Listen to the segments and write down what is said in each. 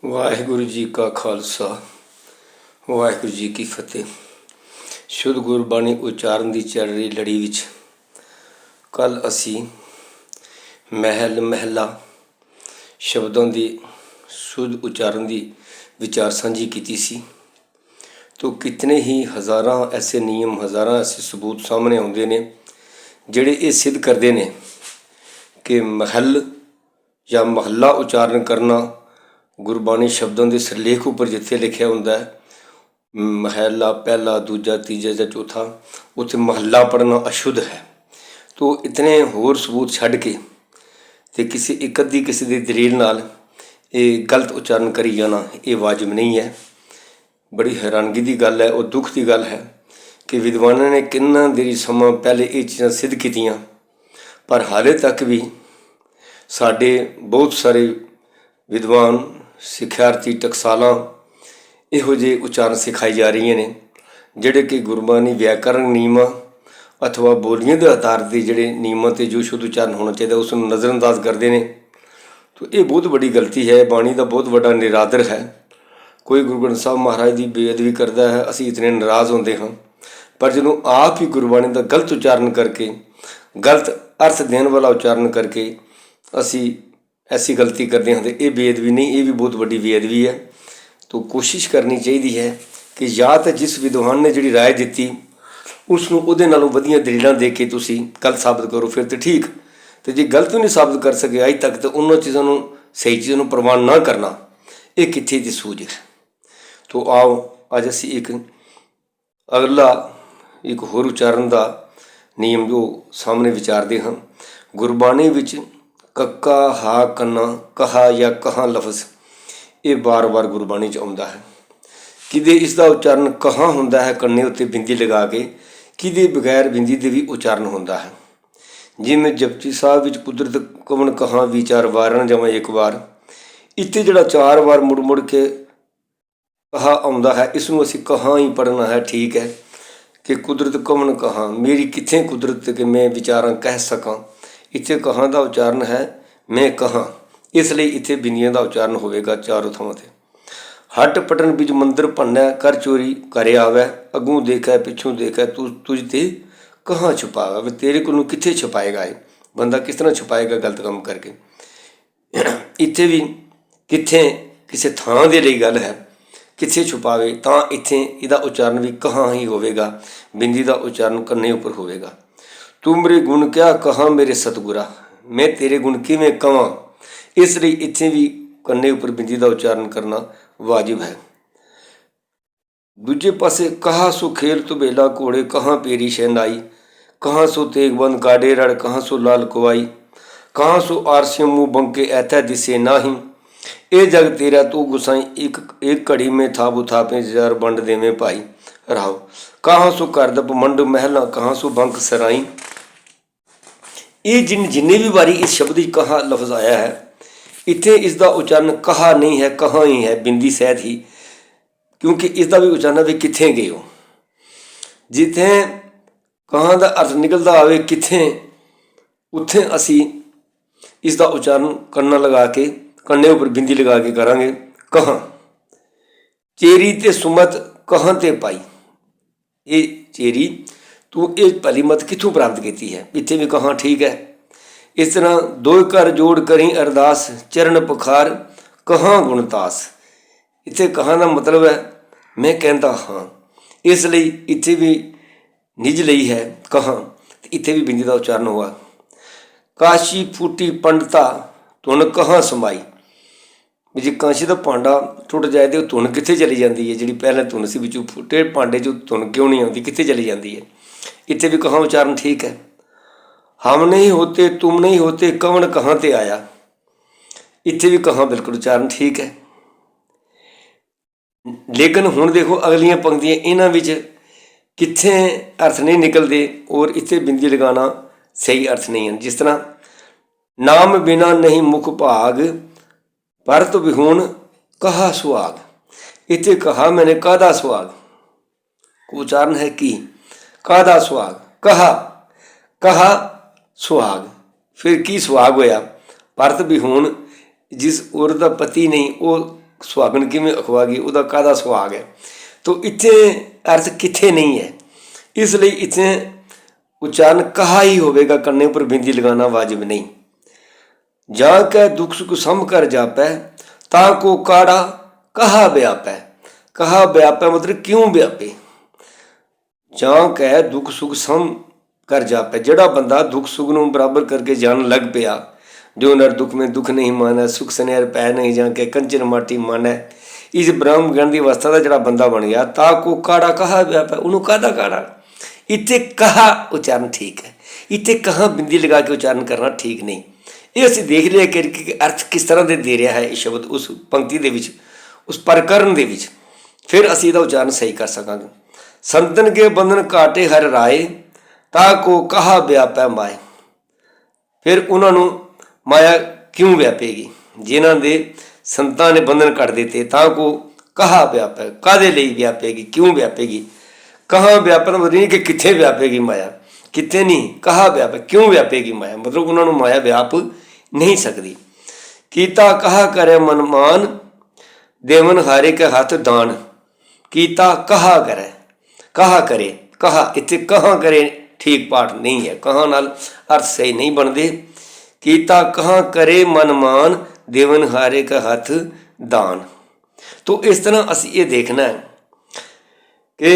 ਵਾਹਿਗੁਰੂ ਜੀ ਕਾ ਖਾਲਸਾ ਵਾਹਿਗੁਰੂ ਜੀ ਕੀ ਫਤਿਹ। ਸ਼ੁੱਧ ਗੁਰਬਾਣੀ ਉਚਾਰਨ ਦੀ ਚੱਲ ਰਹੀ ਲੜੀ ਵਿੱਚ ਕੱਲ੍ਹ ਅਸੀਂ ਮਹਿਲ ਮਹਿਲਾ ਸ਼ਬਦਾਂ ਦੀ ਸ਼ੁੱਧ ਉਚਾਰਨ ਦੀ ਵਿਚਾਰ ਸਾਂਝੀ ਕੀਤੀ ਸੀ। ਤੋ ਕਿਤਨੇ ਹੀ ਹਜ਼ਾਰਾਂ ਐਸੇ ਨਿਯਮ, ਹਜ਼ਾਰਾਂ ਐਸੇ ਸਬੂਤ ਸਾਹਮਣੇ ਆਉਂਦੇ ਨੇ ਜਿਹੜੇ ਇਹ ਸਿੱਧ ਕਰਦੇ ਨੇ ਕਿ ਮਹਿਲ ਜਾਂ ਮਹੱਲਾ ਉਚਾਰਨ ਕਰਨਾ ਗੁਰਬਾਣੀ ਸ਼ਬਦਾਂ ਦੇ ਸਿਰਲੇਖ ਉੱਪਰ ਜਿੱਥੇ ਲਿਖਿਆ ਹੁੰਦਾ ਹੈ ਮਹਿਲਾ ਪਹਿਲਾ, ਦੂਜਾ, ਤੀਜਾ ਜਾਂ ਚੌਥਾ, ਉੱਥੇ ਮਹੱਲਾ ਪੜ੍ਹਨਾ ਅਸ਼ੁੱਧ ਹੈ। ਤੋ ਇਤਨੇ ਹੋਰ ਸਬੂਤ ਛੱਡ ਕੇ ਅਤੇ ਕਿਸੇ ਇੱਕ ਅੱਧੀ ਕਿਸੇ ਦੀ ਦਲੀਲ ਨਾਲ ਇਹ ਗਲਤ ਉਚਾਰਨ ਕਰੀ ਜਾਣਾ ਇਹ ਵਾਜਬ ਨਹੀਂ ਹੈ। ਬੜੀ ਹੈਰਾਨਗੀ ਦੀ ਗੱਲ ਹੈ, ਉਹ ਦੁੱਖ ਦੀ ਗੱਲ ਹੈ ਕਿ ਵਿਦਵਾਨਾਂ ਨੇ ਕਿੰਨਾ ਦੇਰੀ ਸਮਾਂ ਪਹਿਲੇ ਇਹ ਚੀਜ਼ਾਂ ਸਿੱਧ ਕੀਤੀਆਂ, ਪਰ ਹਾਲੇ ਤੱਕ ਵੀ ਸਾਡੇ ਬਹੁਤ ਸਾਰੇ ਵਿਦਵਾਨ ਸਿੱਖਿਆਰਥੀ ਟਕਸਾਲਾਂ ਇਹੋ ਜਿਹੇ ਉਚਾਰਨ ਸਿਖਾਈ ਜਾ ਰਹੀਆਂ ਨੇ ਜਿਹੜੇ ਕਿ ਗੁਰਬਾਣੀ ਵਿਆਕਰਨ ਨਿਯਮਾਂ ਅਥਵਾ ਬੋਲੀਆਂ ਦੇ ਆਧਾਰ 'ਤੇ ਜਿਹੜੇ ਨਿਯਮਾਂ 'ਤੇ ਜੋ ਸ਼ੁੱਧ ਉਚਾਰਨ ਹੋਣਾ ਚਾਹੀਦਾ ਉਸ ਨੂੰ ਨਜ਼ਰਅੰਦਾਜ਼ ਕਰਦੇ ਨੇ। ਤੋ ਇਹ ਬਹੁਤ ਵੱਡੀ ਗਲਤੀ ਹੈ, ਬਾਣੀ ਦਾ ਬਹੁਤ ਵੱਡਾ ਨਿਰਾਦਰ ਹੈ। ਕੋਈ ਗੁਰੂ ਗ੍ਰੰਥ ਸਾਹਿਬ ਮਹਾਰਾਜ ਦੀ ਬੇਅਦਬੀ ਕਰਦਾ ਹੈ, ਅਸੀਂ ਇਤਨੇ ਨਾਰਾਜ਼ ਹੁੰਦੇ ਹਾਂ, ਪਰ ਜਦੋਂ ਆਪ ਹੀ ਗੁਰਬਾਣੀ ਦਾ ਗਲਤ ਉਚਾਰਨ ਕਰਕੇ, ਗਲਤ ਅਰਥ ਦੇਣ ਵਾਲਾ ਉਚਾਰਨ ਕਰਕੇ ਅਸੀਂ ਐਸੀ ਗਲਤੀ ਕਰਦੇ ਹਾਂ ਤਾਂ ਇਹ ਬੇਅਦਬੀ ਨਹੀਂ, ਇਹ ਵੀ ਬਹੁਤ ਵੱਡੀ ਬੇਅਦਬੀ ਹੈ। ਤੋ ਕੋਸ਼ਿਸ਼ ਕਰਨੀ ਚਾਹੀਦੀ ਹੈ ਕਿ ਜਾਂ ਤਾਂ ਜਿਸ ਵਿਦਵਾਨ ਨੇ ਜਿਹੜੀ ਰਾਏ ਦਿੱਤੀ ਉਸ ਨੂੰ ਉਹਦੇ ਨਾਲੋਂ ਵਧੀਆ ਦਲੀਲਾਂ ਦੇ ਕੇ ਤੁਸੀਂ ਗਲਤ ਸਾਬਤ ਕਰੋ, ਫਿਰ ਤਾਂ ਠੀਕ। ਅਤੇ ਜੇ ਗਲਤ ਨਹੀਂ ਸਾਬਤ ਕਰ ਸਕੇ ਅੱਜ ਤੱਕ ਤਾਂ ਉਹਨਾਂ ਚੀਜ਼ਾਂ ਨੂੰ, ਸਹੀ ਚੀਜ਼ਾਂ ਨੂੰ ਪ੍ਰਵਾਨ ਨਾ ਕਰਨਾ ਇਹ ਕਿੱਥੇ ਦੀ ਸੂਝ ਹੈ। ਤੋ ਆਓ ਅੱਜ ਅਸੀਂ ਇੱਕ ਅਗਲਾ ਇੱਕ ਹੋਰ ਉਚਾਰਨ ਦਾ ਨਿਯਮ ਜੋ ਸਾਹਮਣੇ ਵਿਚਾਰਦੇ ਹਾਂ। ਗੁਰਬਾਣੀ ਵਿੱਚ ਕੱਕਾ, ਹਾ, ਕੰਨਾ, ਕਹਾ ਜਾਂ ਕਹਾਂ ਲਫ਼ਜ਼ ਇਹ ਵਾਰ-ਵਾਰ ਗੁਰਬਾਣੀ 'ਚ ਆਉਂਦਾ ਹੈ। ਕਿਤੇ ਇਸ ਦਾ ਉਚਾਰਨ ਕਹਾਂ ਹੁੰਦਾ ਹੈ ਕੰਨੇ ਉੱਤੇ ਬਿੰਦੀ ਲਗਾ ਕੇ, ਕਿਤੇ ਬਗੈਰ ਬਿੰਦੀ ਦੇ ਵੀ ਉਚਾਰਨ ਹੁੰਦਾ ਹੈ। ਜਿਵੇਂ ਜਪਜੀ ਸਾਹਿਬ ਵਿੱਚ ਕੁਦਰਤ ਕਵਣ ਕਹਾਂ ਵਿਚਾਰ ਵਾਰਨ ਜਾਵਾਂ ਇੱਕ ਵਾਰ, ਇੱਥੇ ਜਿਹੜਾ 4 ਵਾਰ ਮੁੜ ਮੁੜ ਕੇ ਕਹਾ ਆਉਂਦਾ ਹੈ ਇਸ ਨੂੰ ਅਸੀਂ ਕਹਾਂ ਹੀ ਪੜ੍ਹਨਾ ਹੈ। ਠੀਕ ਹੈ ਕਿ ਕੁਦਰਤ ਕਵਣ ਕਹਾਂ, ਮੇਰੀ ਕਿੱਥੇ ਕੁਦਰਤ ਕਿ ਮੈਂ ਵਿਚਾਰਾਂ ਕਹਿ ਸਕਾਂ। ਇੱਥੇ ਕਹਾਂ ਦਾ ਉਚਾਰਨ ਹੈ ਮੈਂ ਕਹਾਂ, ਇਸ ਲਈ ਇੱਥੇ ਬਿੰਦੀਆਂ ਦਾ ਉਚਾਰਨ ਹੋਵੇਗਾ ਚਾਰੋਂ ਥਾਵਾਂ 'ਤੇ। ਹੱਟ ਪਟਨ ਵਿੱਚ ਮੰਦਰ ਭੰਨੈ, ਕਰ ਚੋਰੀ ਘਰੇ ਆਵੈ, ਅੱਗੋਂ ਦੇਖੈ ਪਿੱਛੋਂ ਦੇਖੈ, ਤੁਝ ਤੇ ਕਹਾਂ ਛੁਪਾਵਾ। ਵੀ ਤੇਰੇ ਕੋਲ ਨੂੰ ਕਿੱਥੇ ਛੁਪਾਏਗਾ, ਇਹ ਬੰਦਾ ਕਿਸ ਤਰ੍ਹਾਂ ਛੁਪਾਏਗਾ ਗਲਤ ਕੰਮ ਕਰਕੇ। ਇੱਥੇ ਵੀ ਕਿੱਥੇ ਕਿਸੇ ਥਾਂ ਦੇ ਲਈ ਗੱਲ ਹੈ, ਕਿੱਥੇ ਛੁਪਾਵੇ, ਤਾਂ ਇੱਥੇ ਇਹਦਾ ਉਚਾਰਨ ਵੀ ਕਹਾਂ ਹੀ ਹੋਵੇਗਾ, ਬਿੰਦੀ ਦਾ ਉਚਾਰਨ ਕੰਨੇ ਉੱਪਰ ਹੋਵੇਗਾ। ਤੂੰ ਮੇਰੇ ਗੁਣ ਕਿਆ ਕਹਾਂ ਮੇਰੇ ਸਤਿਗੁਰਾ, ਮੈਂ ਤੇਰੇ ਗੁਣ ਕਿਵੇਂ ਕਹਾਂ, ਇਸ ਲਈ ਇੱਥੇ ਵੀ ਕੰਨੇ ਉੱਪਰ ਬਿੰਦੀ ਦਾ ਉਚਾਰਨ ਕਰਨਾ ਵਾਜਿਬ ਹੈ। ਦੂਜੇ ਪਾਸੇ ਕਹਾ ਸੋ ਖੇਲ ਤੁਬੇਲਾ ਘੋੜੇ, ਕਹਾਂ ਪੇਰੀ ਸ਼ਹਿਨਾਈ, ਕਹਾਂ ਸੋ ਤੇਗਬੰਦ ਗਾਡੇ ਰੜ, ਕਹਾਂ ਸੋ ਲਾਲ ਕੁਵਾਈ, ਕਹਾਂ ਸੋ ਆਰਸਿਓ ਮੂੰਹ ਬੰਕੇ ਐਥੈ ਦਿਸੇ ਨਾਹੀ, ਇਹ ਜਗ ਤੇਰਾ ਤੂੰ ਗੁਸਾਈ, ਇੱਕ ਘੜੀ ਮੈਂ ਥਾਬੂ ਥਾਪੇ ਜ਼ਰ ਵੰਡ ਦੇਵੇਂ ਭਾਈ ਰਾਓ, ਕਹਾਂ ਸੋ ਕਰਦਪ ਮੰਡ ਮਹਿਲਾ, ਕਹਾਂ ਸੋ ਬੰਕ ਸਰਾਈ। ਇਹ ਜਿੰਨੇ ਵੀ ਵਾਰੀ ਇਸ ਸ਼ਬਦ ਵਿੱਚ ਕਹਾ ਲਫ਼ਜ਼ ਆਇਆ ਹੈ ਇੱਥੇ ਇਸ ਦਾ ਉਚਾਰਨ ਕਹਾ ਨਹੀਂ ਹੈ, ਕਹਾਂ ਹੀ ਹੈ, ਬਿੰਦੀ ਸਹਿਤ ਹੀ, ਕਿਉਂਕਿ ਇਸ ਦਾ ਵੀ ਉਚਾਰਨ ਵੀ ਕਿੱਥੇ ਗਏ ਹੋ। ਜਿੱਥੇ ਕਹਾਂ ਦਾ ਅਰਥ ਨਿਕਲਦਾ ਆਵੇ ਕਿੱਥੇ, ਉੱਥੇ ਅਸੀਂ ਇਸ ਦਾ ਉਚਾਰਨ ਕੰਨਾਂ ਲਗਾ ਕੇ, ਕੰਨੇ ਉੱਪਰ ਬਿੰਦੀ ਲਗਾ ਕੇ ਕਰਾਂਗੇ ਕਹਾਂ। ਚੇਰੀ ਤੇ ਸੁਮਤ ਕਹਾਂ ਤੇ ਪਾਈ, ਇਹ ਚੇਰੀ ਤੂੰ ਇਹ ਭਲੀ ਮਤ ਕਿੱਥੋਂ ਪ੍ਰਾਪਤ ਕੀਤੀ ਹੈ, ਇੱਥੇ ਵੀ ਕਹਾਂ ਠੀਕ ਹੈ। ਇਸ ਤਰ੍ਹਾਂ ਦੋਇ ਘਰ ਜੋੜ ਕਰੀ ਅਰਦਾਸ, ਚਰਨ ਪਖਾਰ ਕਹਾਂ ਗੁਣਤਾਸ, ਇੱਥੇ ਕਹਾਂ ਦਾ ਮਤਲਬ ਹੈ ਮੈਂ ਕਹਿੰਦਾ ਹਾਂ, ਇਸ ਲਈ ਇੱਥੇ ਵੀ ਨਿਜ ਲਈ ਹੈ ਕਹਾਂ, ਇੱਥੇ ਵੀ ਬਿੰਦੀ ਦਾ ਉਚਾਰਨ ਹੋਇਆ। ਕਾਸ਼ੀ ਫੂਟੀ ਪੰਡਤਾ ਧੁਨ ਕਹਾਂ ਸਮਾਈ, ਵੀ ਜੇ ਕਾਂਸ਼ੀ ਦਾ ਭਾਂਡਾ ਟੁੱਟ ਜਾਏ ਤਾਂ ਉਹ ਧੁਨ ਕਿੱਥੇ ਚਲੀ ਜਾਂਦੀ ਹੈ, ਜਿਹੜੀ ਪਹਿਲਾਂ ਧੁਨ ਸੀ ਵਿੱਚੋਂ ਫੁੱਟੇ ਭਾਂਡੇ 'ਚ ਧੁਨ ਕਿਉਂ ਨਹੀਂ ਆਉਂਦੀ, ਕਿੱਥੇ ਚਲੀ ਜਾਂਦੀ ਹੈ। ਇੱਥੇ ਵੀ ਕਹਾਂ ਉਚਾਰਨ ਠੀਕ ਹੈ। ਹਮ ਨਹੀਂ ਹੋਤੇ ਤੁਮ ਨਹੀਂ ਹੋਤੇ ਕਵਣ ਕਹਾਂ ਤੇ ਆਇਆ, ਇੱਥੇ ਵੀ ਕਹਾਂ ਬਿਲਕੁਲ ਉਚਾਰਨ ਠੀਕ ਹੈ। ਲੇਕਿਨ ਹੁਣ ਦੇਖੋ ਅਗਲੀਆਂ ਪੰਕਤੀਆਂ, ਇਹਨਾਂ ਵਿੱਚ ਕਿੱਥੇ ਅਰਥ ਨਹੀਂ ਨਿਕਲਦੇ ਔਰ ਇੱਥੇ ਬਿੰਦੀ ਲਗਾਉਣਾ ਸਹੀ ਅਰਥ ਨਹੀਂ ਹਨ। ਜਿਸ ਤਰ੍ਹਾਂ ਨਾਮ ਬਿਨਾ ਨਹੀਂ ਮੁਖ ਭਾਗ, ਭਰਤ ਵਿਹੂਣ ਕਹਾ ਸੁਹਾਗ, ਇੱਥੇ ਕਹਾ ਮੈਨੇ ਕਾਹਦਾ ਸੁਹਾਗ, ਉਚਾਰਨ ਹੈ ਕੀ, ਕਾਹਦਾ ਸੁਹਾਗ, ਕਹਾ ਸੁਹਾਗ, ਫਿਰ ਕੀ ਸੁਹਾਗ ਹੋਇਆ। ਭਰਤ ਵਿਹੂਣ, ਜਿਸ ਔਰਤ ਦਾ ਪਤੀ ਨਹੀਂ, ਉਹ सुहागन किवें अखवा गई, उहदा काहदा सुहाग है। तो इत्थे अर्थ कित्थे नहीं है, इसलिए इत्थे उच्चारण कहा ही होवेगा, कन्ने पर बिंदी लगाना वाजिब नहीं। जा कै दुख सुख सम कर जापै, ता को काड़ा कहा व्यापै। कहा व्यापै मतलब क्यों व्यापे। ਜਾਂ ਕਹਿ ਦੁੱਖ ਸੁਖ ਸਮ कर जापै, जड़ा बंदा दुख सुख नूं बराबर करके जान लग पिया, जो नर दुख में दुख नहीं मानै, सुख सनेर पै नहीं जाके कंचन माटी मानै, इस ब्रह्म ज्ञान की अवस्था का जड़ा बंदा बन गया, ता को काड़ा कहा व्यापै, उन्होंने काहदा काड़ा। इत्थे कहा उच्चारण ठीक है, इत्थे कहाँ बिंदी लगा के उच्चारण करना ठीक नहीं। ये असीं देख लिया कि अर्थ किस तरह दे दे रहा है ये शब्द उस पंक्ति दे विच, उस प्रकरण दे विच, फिर असीं इहदा उच्चारण सही कर सकांगे। संतन के बंधन काटे हर राय, ता को कहा व्यापै माए। फिर उन्होंने माया क्यों व्यापेगी, जिन्हों के संतां ने बंधन कट दिते, ता को कहा व्यापै, काहदे लई व्यापेगी, क्यों व्यापेगी। कहाँ व्यापन मतलब नहीं कि कित्थे व्यापेगी माया, कित्थे नहीं, कहा व्यापै, क्यों व्यापेगी माया, मतलब उन्होंने माया व्याप नहीं सकती। कीता कहा करे मनमान, देवन हारे के हाथ दान। कीता कहा करे, कहा करे, कहा इत्थे कहाँ करे ठीक पाठ नहीं है, कहाँ नाल अर्थ सही नहीं बनते। कीता कहाँ करे मनमान, देवन हारे का हाथ दान। तो इस तरह असी ये देखना है कि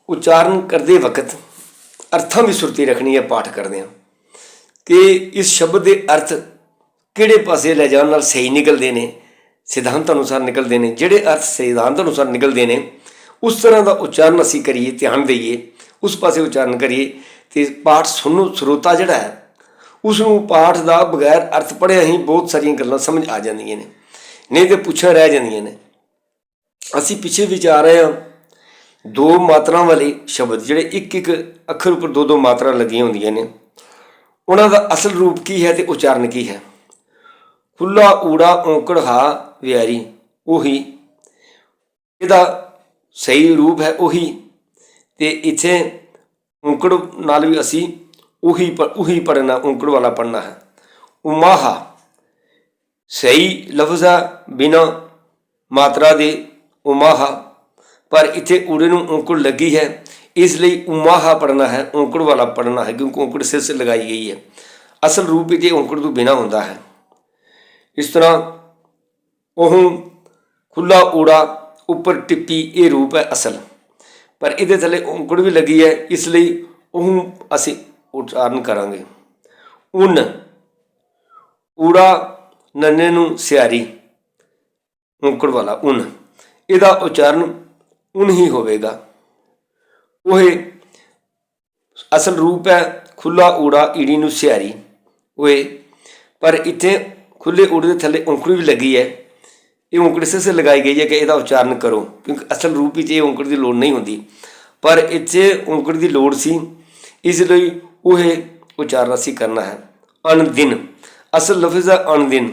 उच्चारण करते वक्त अर्थां भी सुरती रखनी है पाठ करते हैं कि इस शब्द के अर्थ किहड़े पासे ले जाने नाल सही निकलते हैं, सिद्धांत अनुसार निकलते हैं। जिहड़े अर्थ सिद्धांत अनुसार निकलते हैं उस तरह का उच्चारण असी करिए, ध्यान दईए, उस पासे उच्चारण करिए, तो पाठ सुनो श्रोता जिहड़ा है उसनूं पाठ का बगैर अर्थ पढ़िया ही बहुत सारिया गल्लां समझ आ जांदियां ने, नहीं तो पुछां रह जांदियां ने। असी पिछे विचार रहे हैं दो मात्रां वाले शब्द जिहड़े एक एक अखर उपर दो दो मात्रां लगियां हुंदियां ने, उन्हां दा असल रूप की है तो उच्चारण की है। खुला ऊड़ा औंकड़ हा व्यारी, उही इहदा सही रूप है उही, तो इत्थे औंकड़ नाल भी असी उही पढ़ना, औंकड़ वाला पढ़ना है। उमाहा सही लफ्ज़ है बिना मात्रा दे उमाहा, पर इत्थे ऊड़े नूं औंकड़ लगी है इसलिए उमाहा पढ़ना है, औंकड़ वाला पढ़ना है, क्योंकि औंकड़ सिर से लगाई गई है। असल रूप ये औंकड़ तो बिना होता है। इस तरह ओहू खुला ऊड़ा उपर टिप्पी ये रूप है असल, पर ये थले औंकड़ भी लगी है इसलिए ओहू असी उच्चारण करांगे। उन ऊड़ा नन्ने नूं सियारी, औंकड़ वाला उन, इहदा उच्चारण उन ही होवेगा। वह असल रूप है खुला ऊड़ा ईड़ी नूं सियारी वह, पर इत्थे खुले ऊड़े दे थले औंकड़ भी लगी है, ये औंकड़ से लगाई गई है कि इसका उच्चारण करो, क्योंकि असल रूप में ये औंकड़ की लोड़ नहीं होती, पर इत्थे औंकड़ की लोड़ सी इसलिए वह उच्चारण असी करना है। अनदिन असल लफ्ज़ है अनदिन,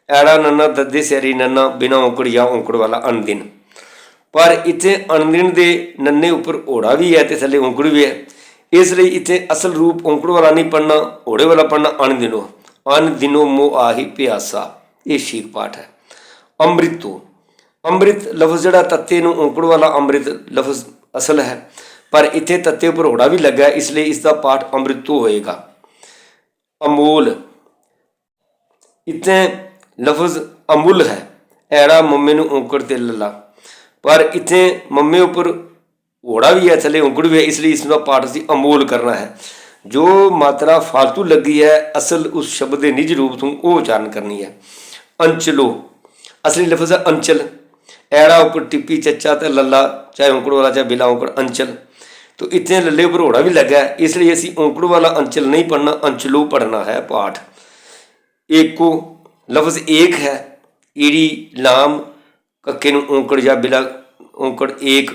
ऐड़ा नन्ना दद्दे सियारी नन्ना बिना औंकड़ या औंकड़ वाला अनदिन, पर इत्थे अनदिन दे नन्ने उपर ओड़ा भी है तो थले औंकड़ भी है, इसलिए इत्थे असल रूप औंकड़ वाला नहीं पढ़ना, ओड़े वाला पढ़ना। अनदिनो अनदिनो मोह आही प्यासा, ये ठीक पाठ है। अमृतो अमृत लफ्ज़ जड़ा तत्ते नूं औंकड़ वाला अमृत लफ्ज़ असल है, पर इत्थे तत्ते उपर ओड़ा भी लगा है इसलिए इसका पाठ अमृतो होएगा। अमोल इत्थे लफ्ज़ अमुल है, ऐड़ा मम्मे नूं औंकड़ ते लला, पर इत्थे मम्मे उपर ओड़ा भी है थले औंकड़ भी है इसलिए इसका पाठ असीं अमोल करना है। जो मात्रा फालतू लगी है असल उस शब्द के निज रूप तो वह उच्चारण करनी है। अंचलो असली लफ्ज़ है अंचल, ऐड़ा उपर टिप्पी चचा तो लला, चाहे औंकड़ वाला चाहे बिना औंकड़ अंचल, तो इतने लले उपर ओड़ा भी लगा है इसलिए असी औंकड़ वाला अंचल नहीं पढ़ना, अंचलो पढ़ना है पाठ। एको लफ्ज़ एक है, ईड़ी लाम कक्के नूं औंकड़ या बिला औंकड़ एक,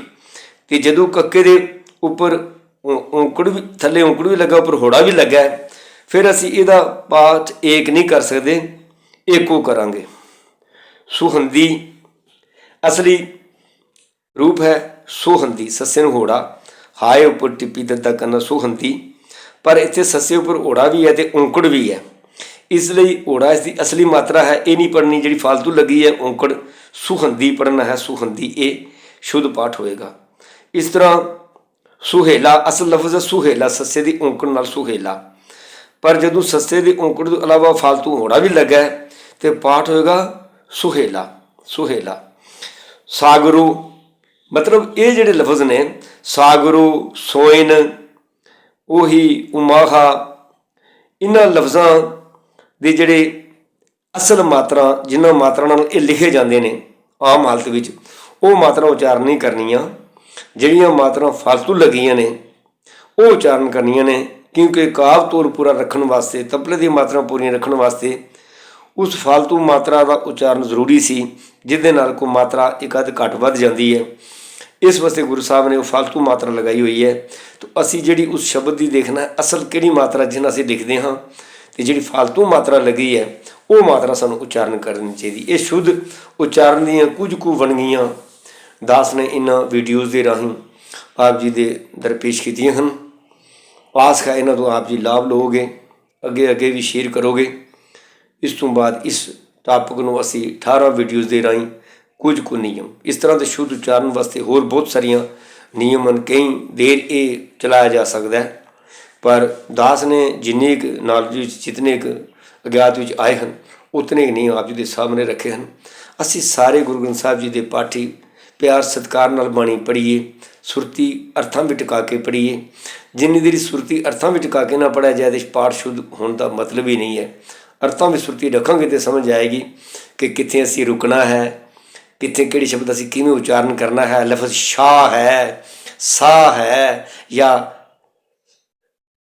तो जदों कक्के दे उपर औंकड़ भी थले औंकड़ भी लगा उपर होड़ा भी लगा है, फिर असी इहदा पाठ एक नहीं कर सकते, एको करांगे। सुहंदी असली रूप है सोहंदी, सस्से नूं होड़ा, हाए उपर टिप्पी दद्दा करना सुहंदी, पर इत्थे सस्से उपर होड़ा भी है तो औंकड़ भी है इसलिए ओड़ा इसकी असली मात्रा है, ये नहीं पढ़नी जी फालतू लगी है। औंकड़ सुहंदी पढ़ना है, सुहंदी, ये शुद्ध पाठ होएगा। इस तरह सुहेला असल लफ्ज़ है सुहेला, सस्से की औंकड़ नाल सुहेला। पर जदों सस्से की औंकड़ तो अलावा फालतू होड़ा भी लगा है तो पाठ होएगा सुहेला, सुहेला। सागरू मतलब ये जोड़े लफ्ज़ ने सागरू, सोइन, उही, उमाहा, इन्हां लफ्ज़ां दे जिहड़े असल मात्रा जिन्हां मात्रा नाल ये लिखे जाते हैं आम हालत में, वो मात्रा उचारण नहीं करनियां। जिहड़ियां मात्रा फालतू लगियां ने वो उचारण करनियां ने, क्योंकि काव तौर पूरा रखने वास्ते, तबले दी मात्रा पूरी रखने वास्ते उस फालतू मात्रा का उचारण जरूरी सी, जिहदे नाल कोई मात्रा एक अध घट वध जाती है। इस वास्ते गुरु साहब ने वो फालतू मात्रा लगाई हुई है। तो असी जी उस शब्द की देखना असल कि मात्रा जिन्हें असी लिखते हाँ, तो जी फालतू मात्रा लगी है वो मात्रा सानू उचारण करनी चाहिए। ये शुद्ध उचारण दियाँ कुछ कु वणगियां दास ने इन्हां वीडियोज़ के राही आप जी के दरपेश कीतियां हैं। आस है इन्हां तो आप जी लाभ लोगे, अगे अगे भी शेयर करोगे। इस तो बाद इस टॉपिक नूं असी 18 वीडियोज़ के राही कुछ कु नियम इस तरह के शुद्ध उचारण वास्ते होर बहुत सारिया नियम हैं, कई देर ये चलाया जा सकता है। पर दास ने जिन्ने नॉलेज जितने अज्ञात विच आए हैं उतने नहीं आप जी के सामने रखे हैं। असी सारे गुरु ग्रंथ साहब जी के पाठी प्यार सत्कार नाल बाणी पढ़ीए, सुरती अर्थां में टिका के पढ़ीए। जिन्नी देर सुरती अर्थां में टिका के ना पढ़ा जाए तो पाठ शुद्ध होने का मतलब ही नहीं है। अर्थां में सुरती रखांगे तो समझ आएगी कि कित्थे असी रुकना है, कित्थे किहड़े शब्द असी किवें उचारण करना है। लफ्ज़ शाह है, सा है या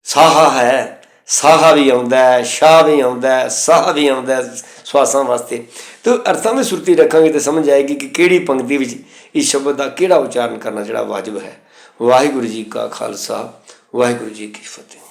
साहा है, साहा भी आउंदा है, शाह भी आउंदा है, साह भी आउंदा है स्वासां वास्ते। तो अर्थां में सुरती रखांगे तो समझ आएगी कि किहड़ी पंक्ति विच इस शब्द का किहड़ा उचारण करना जिहड़ा वाजिब है। वाहिगुरू जी का खालसा, वाहिगुरू जी की फतेह।